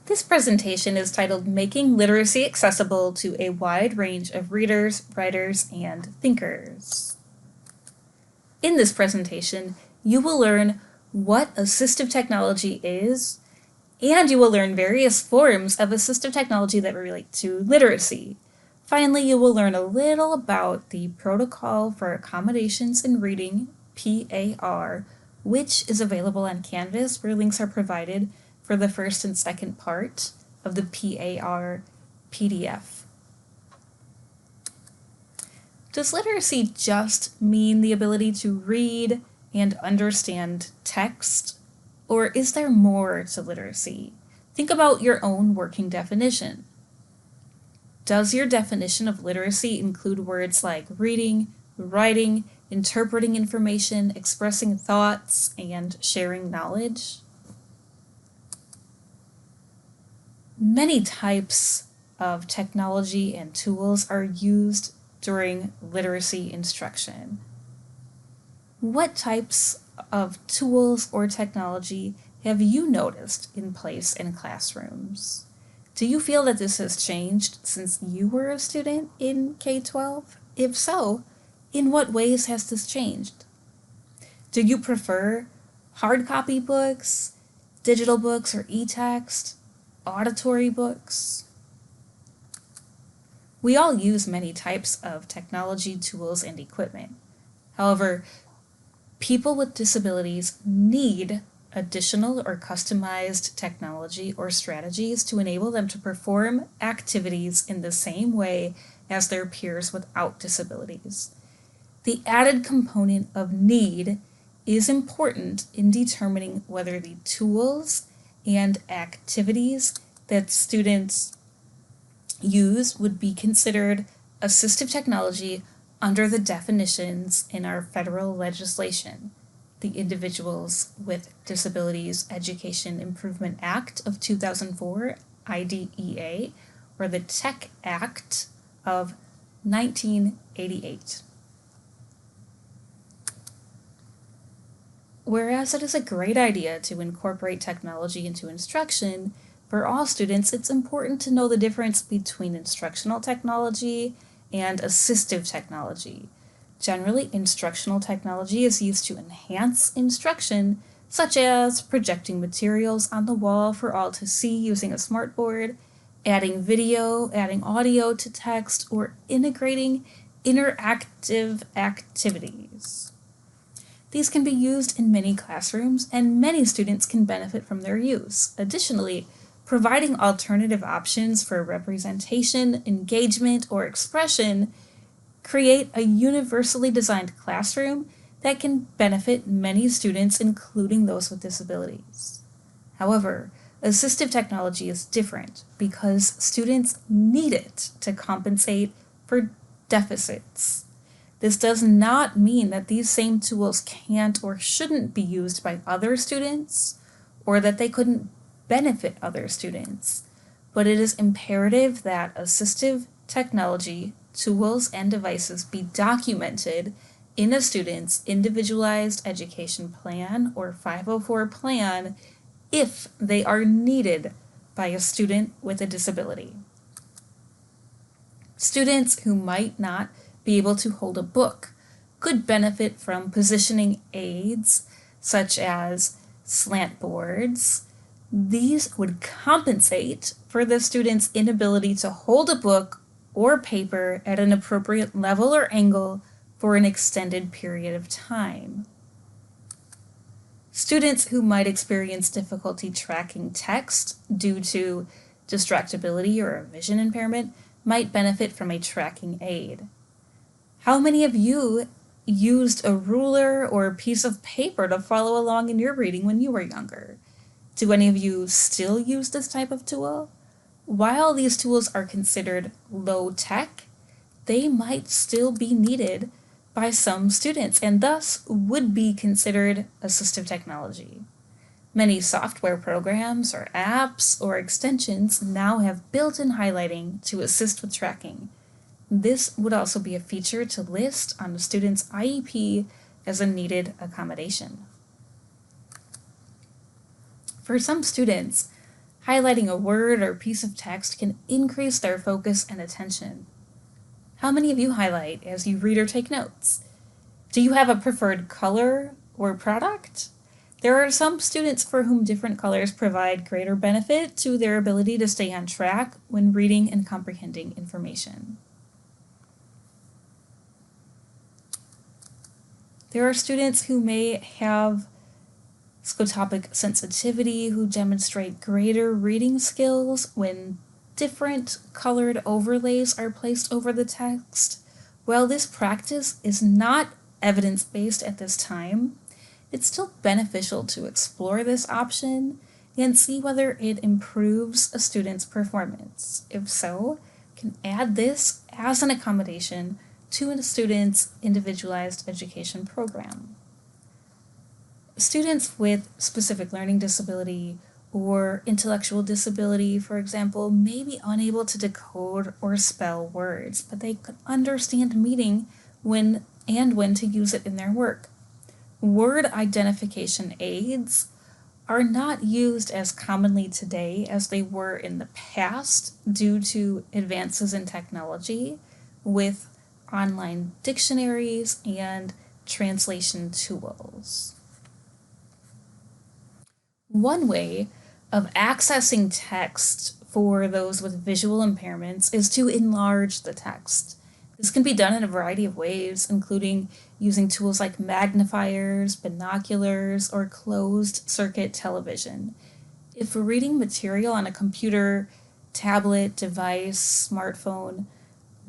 This presentation is titled Making Literacy Accessible to a Wide Range of Readers, Writers, and Thinkers. In this presentation, you will learn what assistive technology is, and you will learn various forms of assistive technology that relate to literacy. Finally, you will learn a little about the Protocol for Accommodations in Reading, PAR, which is available on Canvas, where links are provided for the first and second part of the PAR PDF. Does literacy just mean the ability to read and understand text, or is there more to literacy? Think about your own working definition. Does your definition of literacy include words like reading, writing, interpreting information, expressing thoughts, and sharing knowledge? Many types of technology and tools are used during literacy instruction. What types of tools or technology have you noticed in place in classrooms? Do you feel that this has changed since you were a student in K-12? If so, in what ways has this changed? Do you prefer hard copy books, digital books or e-text, auditory books? We all use many types of technology, tools, and equipment. However, people with disabilities need additional or customized technology or strategies to enable them to perform activities in the same way as their peers without disabilities. The added component of need is important in determining whether the tools and activities that students use would be considered assistive technology under the definitions in our federal legislation, the Individuals with Disabilities Education Improvement Act of 2004, IDEA, or the Tech Act of 1988. Whereas it is a great idea to incorporate technology into instruction, for all students, it's important to know the difference between instructional technology and assistive technology. Generally, instructional technology is used to enhance instruction, such as projecting materials on the wall for all to see using a smartboard, adding video, adding audio to text, or integrating interactive activities. These can be used in many classrooms, and many students can benefit from their use. Additionally, providing alternative options for representation, engagement, or expression create a universally designed classroom that can benefit many students, including those with disabilities. However, assistive technology is different because students need it to compensate for deficits. This does not mean that these same tools can't or shouldn't be used by other students, or that they couldn't benefit other students, but it is imperative that assistive technology, tools, and devices be documented in a student's individualized education plan or 504 plan if they are needed by a student with a disability. Students who might not be able to hold a book could benefit from positioning aids such as slant boards. These would compensate for the student's inability to hold a book or paper at an appropriate level or angle for an extended period of time. Students who might experience difficulty tracking text due to distractibility or a vision impairment might benefit from a tracking aid. How many of you used a ruler or a piece of paper to follow along in your reading when you were younger? Do any of you still use this type of tool? While these tools are considered low tech, they might still be needed by some students and thus would be considered assistive technology. Many software programs or apps or extensions now have built-in highlighting to assist with tracking. This would also be a feature to list on the student's IEP as a needed accommodation. For some students, Highlighting a word or piece of text can increase their focus and attention. How many of you highlight as you read or take notes? Do you have a preferred color or product? There are some students for whom different colors provide greater benefit to their ability to stay on track when reading and comprehending information. There are students who may have scotopic sensitivity who demonstrate greater reading skills when different colored overlays are placed over the text. While this practice is not evidence-based at this time, it's still beneficial to explore this option and see whether it improves a student's performance. If so, can add this as an accommodation to a student's individualized education program. Students with specific learning disability or intellectual disability, for example, may be unable to decode or spell words, but they could understand meaning when to use it in their work. Word identification aids are not used as commonly today as they were in the past due to advances in technology with online dictionaries and translation tools. One way of accessing text for those with visual impairments is to enlarge the text. This can be done in a variety of ways, including using tools like magnifiers, binoculars, or closed circuit television. If we're reading material on a computer, tablet, device, smartphone,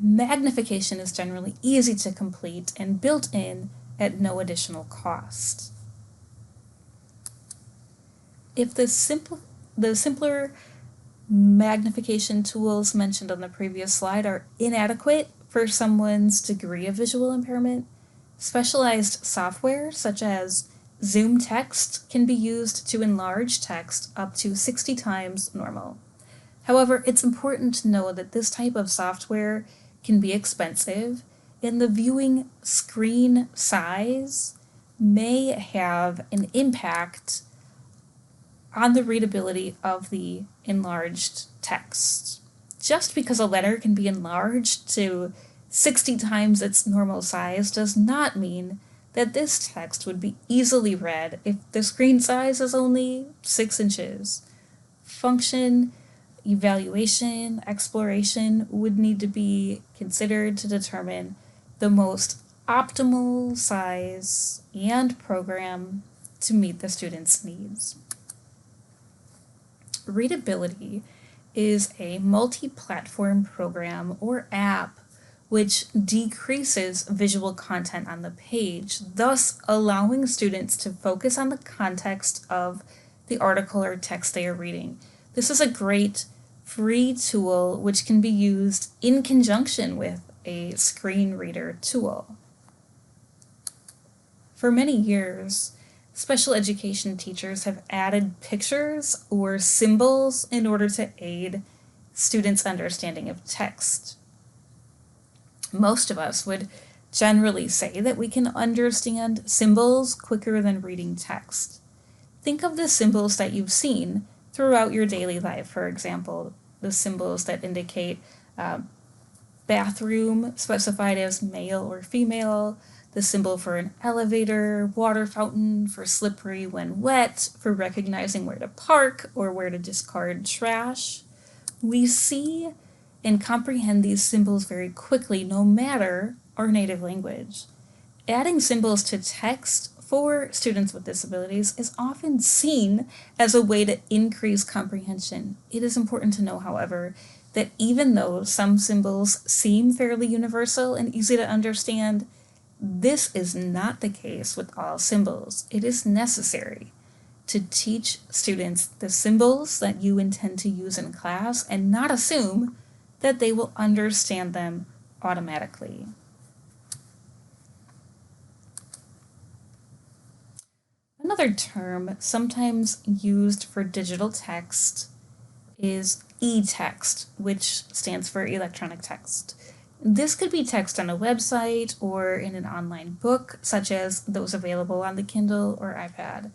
magnification is generally easy to complete and built in at no additional cost. If the simpler magnification tools mentioned on the previous slide are inadequate for someone's degree of visual impairment, specialized software such as Zoom Text can be used to enlarge text up to 60 times normal. However, it's important to know that this type of software can be expensive, and the viewing screen size may have an impact on the readability of the enlarged text. Just because a letter can be enlarged to 60 times its normal size does not mean that this text would be easily read if the screen size is only 6 inches. Function, evaluation, exploration would need to be considered to determine the most optimal size and program to meet the student's needs. Readability is a multi-platform program or app which decreases visual content on the page, thus allowing students to focus on the context of the article or text they are reading. This is a great free tool which can be used in conjunction with a screen reader tool. For many years, special education teachers have added pictures or symbols in order to aid students' understanding of text. Most of us would generally say that we can understand symbols quicker than reading text. Think of the symbols that you've seen throughout your daily life. For example, the symbols that indicate bathroom specified as male or female, the symbol for an elevator, water fountain for slippery when wet, for recognizing where to park or where to discard trash. We see and comprehend these symbols very quickly, no matter our native language. Adding symbols to text for students with disabilities is often seen as a way to increase comprehension. It is important to know, however, that even though some symbols seem fairly universal and easy to understand, this is not the case with all symbols. It is necessary to teach students the symbols that you intend to use in class and not assume that they will understand them automatically. Another term sometimes used for digital text is e-text, which stands for electronic text. This could be text on a website or in an online book, such as those available on the Kindle or iPad.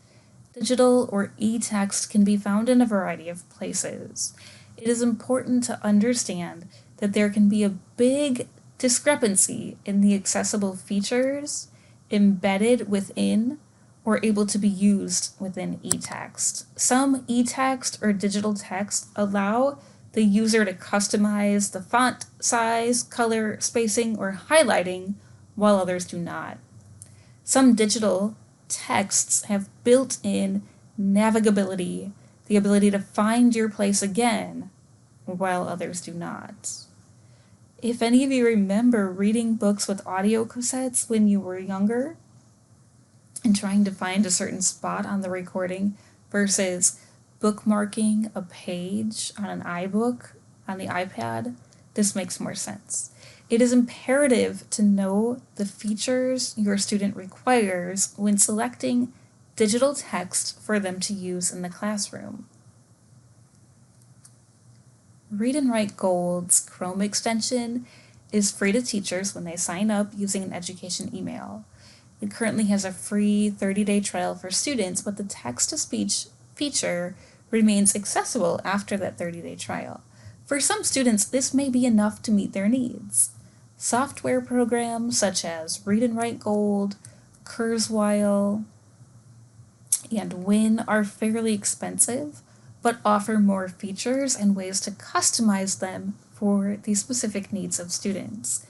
Digital or e-text can be found in a variety of places. It is important to understand that there can be a big discrepancy in the accessible features embedded within or able to be used within e-text. Some e-text or digital text allow the user to customize the font size, color, spacing, or highlighting, while others do not. Some digital texts have built-in navigability, the ability to find your place again, while others do not. If any of you remember reading books with audio cassettes when you were younger and trying to find a certain spot on the recording versus bookmarking a page on an iBook on the iPad, this makes more sense. It is imperative to know the features your student requires when selecting digital text for them to use in the classroom. Read and Write Gold's Chrome extension is free to teachers when they sign up using an education email. It currently has a free 30-day trial for students, but the text-to-speech feature remains accessible after that 30-day trial. For some students, this may be enough to meet their needs. Software programs such as Read and Write Gold, Kurzweil, and Win are fairly expensive, but offer more features and ways to customize them for the specific needs of students.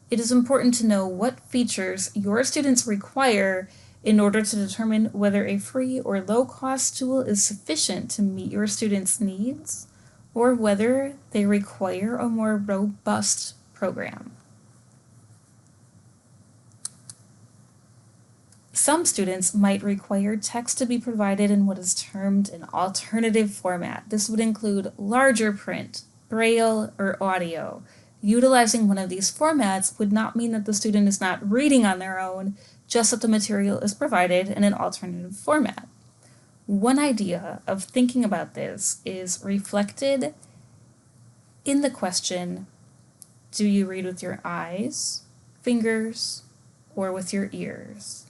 It is important to know what features your students require in order to determine whether a free or low-cost tool is sufficient to meet your students' needs, or whether they require a more robust program. Some students might require text to be provided in what is termed an alternative format. This would include larger print, braille, or audio. Utilizing one of these formats would not mean that the student is not reading on their own, just that the material is provided in an alternative format. One idea of thinking about this is reflected in the question, do you read with your eyes, fingers, or with your ears?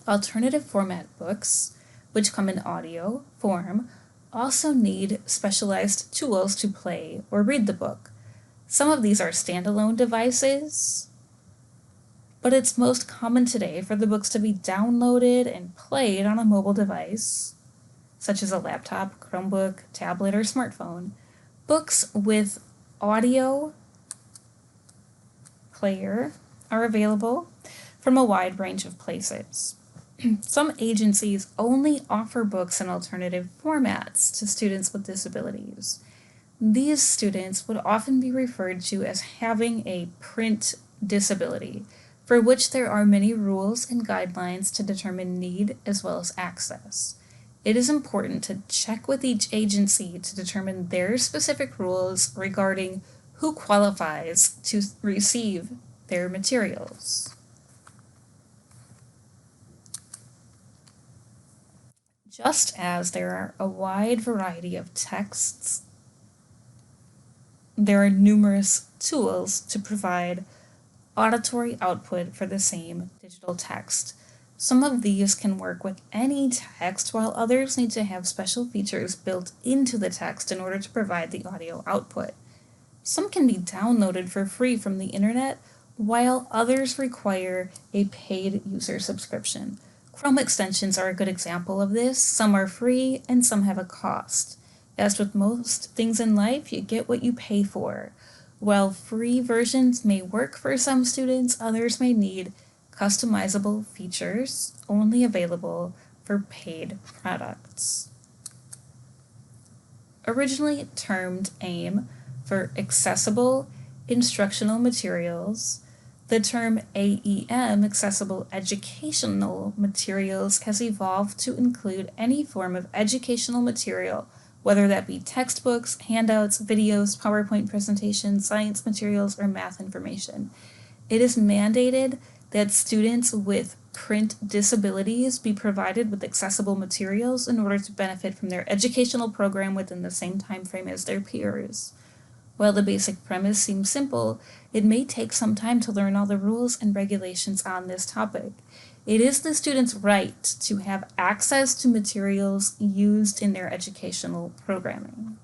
Alternative format books, which come in audio form, also need specialized tools to play or read the book. Some of these are standalone devices, but it's most common today for the books to be downloaded and played on a mobile device, such as a laptop, Chromebook, tablet, or smartphone. Books with audio player are available from a wide range of places. Some agencies only offer books in alternative formats to students with disabilities. These students would often be referred to as having a print disability, for which there are many rules and guidelines to determine need as well as access. It is important to check with each agency to determine their specific rules regarding who qualifies to receive their materials. Just as there are a wide variety of texts, there are numerous tools to provide auditory output for the same digital text. Some of these can work with any text, while others need to have special features built into the text in order to provide the audio output. Some can be downloaded for free from the internet, while others require a paid user subscription. Chrome extensions are a good example of this. Some are free and some have a cost. As with most things in life, you get what you pay for. While free versions may work for some students, others may need customizable features only available for paid products. Originally termed AIM for Accessible Instructional Materials, the term AEM, Accessible Educational Materials, has evolved to include any form of educational material, whether that be textbooks, handouts, videos, PowerPoint presentations, science materials, or math information. It is mandated that students with print disabilities be provided with accessible materials in order to benefit from their educational program within the same time frame as their peers. While the basic premise seems simple, it may take some time to learn all the rules and regulations on this topic. It is the student's right to have access to materials used in their educational programming.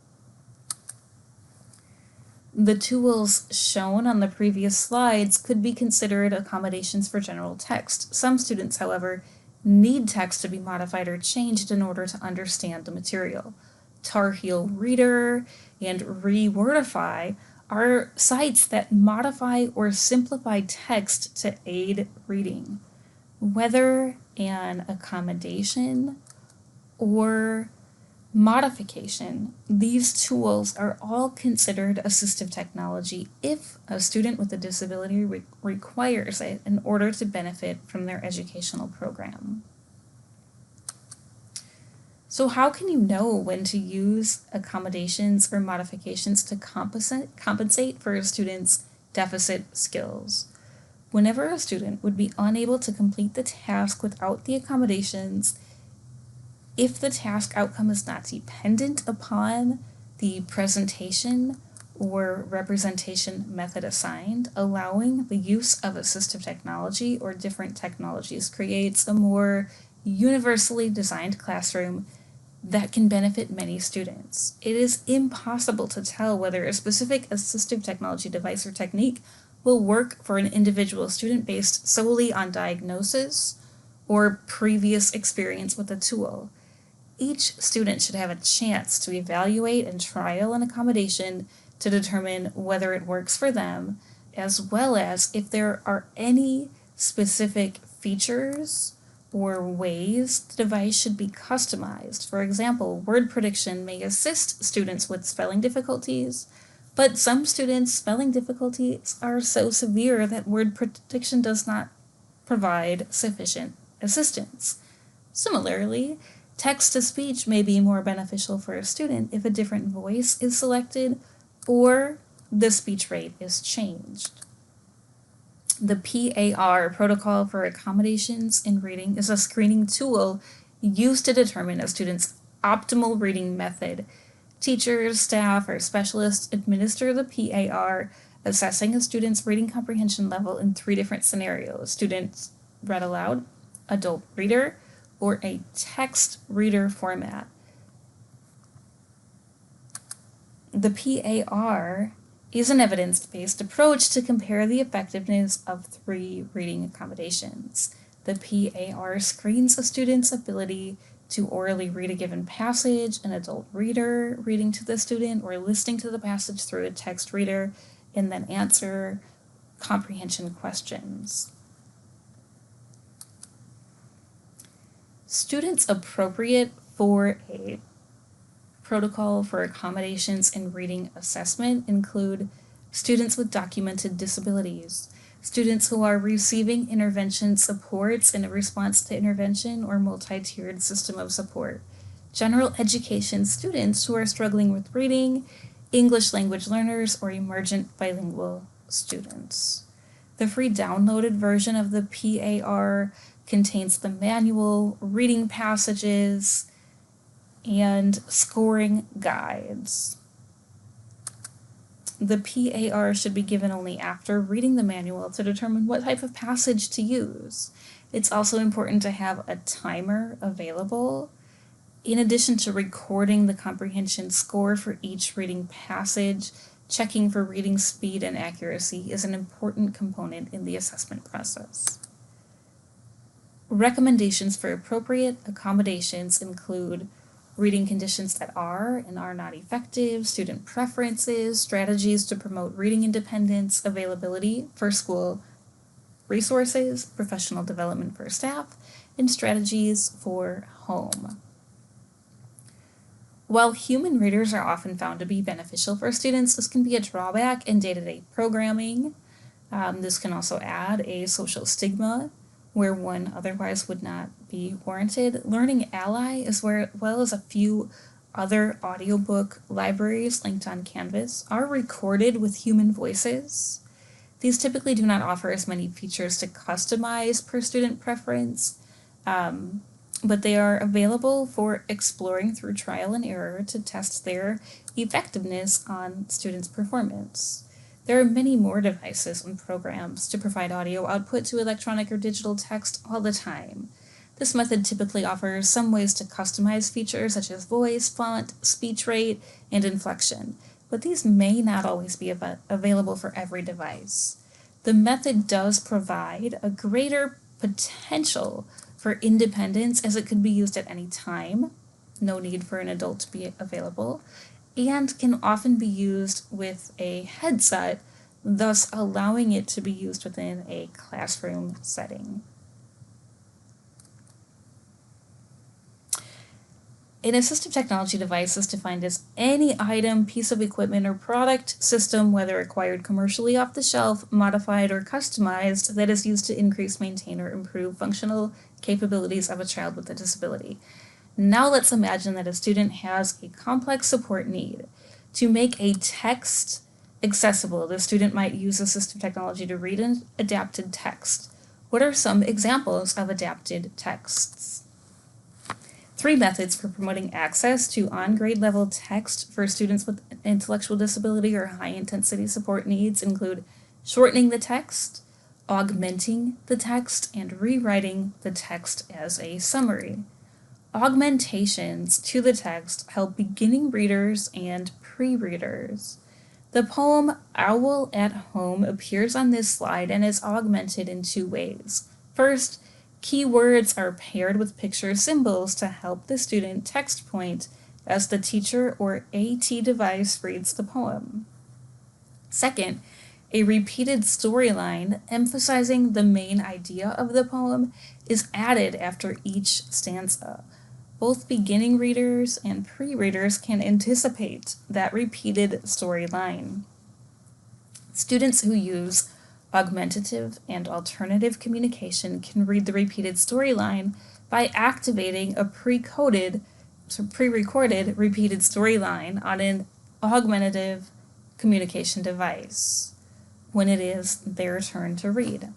The tools shown on the previous slides could be considered accommodations for general text. Some students, however, need text to be modified or changed in order to understand the material. Tar Heel Reader and Rewordify are sites that modify or simplify text to aid reading. Whether an accommodation or modification, these tools are all considered assistive technology if a student with a disability requires it in order to benefit from their educational program. So how can you know when to use accommodations or modifications to compensate for a student's deficit skills? Whenever a student would be unable to complete the task without the accommodations, if the task outcome is not dependent upon the presentation or representation method assigned, allowing the use of assistive technology or different technologies creates a more universally designed classroom that can benefit many students. It is impossible to tell whether a specific assistive technology device or technique will work for an individual student based solely on diagnosis or previous experience with the tool. Each student should have a chance to evaluate and trial an accommodation to determine whether it works for them, as well as if there are any specific features or ways the device should be customized. For example, word prediction may assist students with spelling difficulties, but some students' spelling difficulties are so severe that word prediction does not provide sufficient assistance. Similarly, text-to-speech may be more beneficial for a student if a different voice is selected or the speech rate is changed. The PAR, Protocol for Accommodations in Reading, is a screening tool used to determine a student's optimal reading method. Teachers, staff, or specialists administer the PAR, assessing a student's reading comprehension level in 3 different scenarios: students read aloud, adult reader, or a text reader format. The PAR is an evidence-based approach to compare the effectiveness of 3 reading accommodations. The PAR screens a student's ability to orally read a given passage, an adult reader reading to the student or listening to the passage through a text reader, and then answer comprehension questions. Students appropriate for a protocol for accommodations in reading assessment include students with documented disabilities, students who are receiving intervention supports in a response to intervention or multi-tiered system of support, general education students who are struggling with reading, English language learners, or emergent bilingual students. The free downloaded version of the PAR contains the manual, reading passages, and scoring guides. The PAR should be given only after reading the manual to determine what type of passage to use. It's also important to have a timer available. In addition to recording the comprehension score for each reading passage, checking for reading speed and accuracy is an important component in the assessment process. Recommendations for appropriate accommodations include reading conditions that are and are not effective, student preferences, strategies to promote reading independence, availability for school resources, professional development for staff, and strategies for home. While human readers are often found to be beneficial for students, this can be a drawback in day-to-day programming. This can also add a social stigma where one otherwise would not be warranted. Learning Ally, as well as a few other audiobook libraries linked on Canvas, are recorded with human voices. These typically do not offer as many features to customize per student preference, but they are available for exploring through trial and error to test their effectiveness on students' performance. There are many more devices and programs to provide audio output to electronic or digital text all the time. This method typically offers some ways to customize features such as voice, font, speech rate, and inflection, but these may not always be available for every device. The method does provide a greater potential for independence as it could be used at any time, no need for an adult to be available, and can often be used with a headset, thus allowing it to be used within a classroom setting. An assistive technology device is defined as any item, piece of equipment, or product, system, whether acquired commercially off the shelf, modified, or customized, that is used to increase, maintain, or improve functional capabilities of a child with a disability. Now let's imagine that a student has a complex support need. To make a text accessible, the student might use assistive technology to read an adapted text. What are some examples of adapted texts? 3 methods for promoting access to on-grade level text for students with intellectual disability or high-intensity support needs include shortening the text, augmenting the text, and rewriting the text as a summary. Augmentations to the text help beginning readers and pre-readers. The poem Owl at Home appears on this slide and is augmented in 2 ways. First, keywords are paired with picture symbols to help the student text point as the teacher or AT device reads the poem. Second, a repeated storyline emphasizing the main idea of the poem is added after each stanza. Both beginning readers and pre-readers can anticipate that repeated storyline. Students who use augmentative and alternative communication can read the repeated storyline by activating a pre-recorded repeated storyline on an augmentative communication device when it is their turn to read.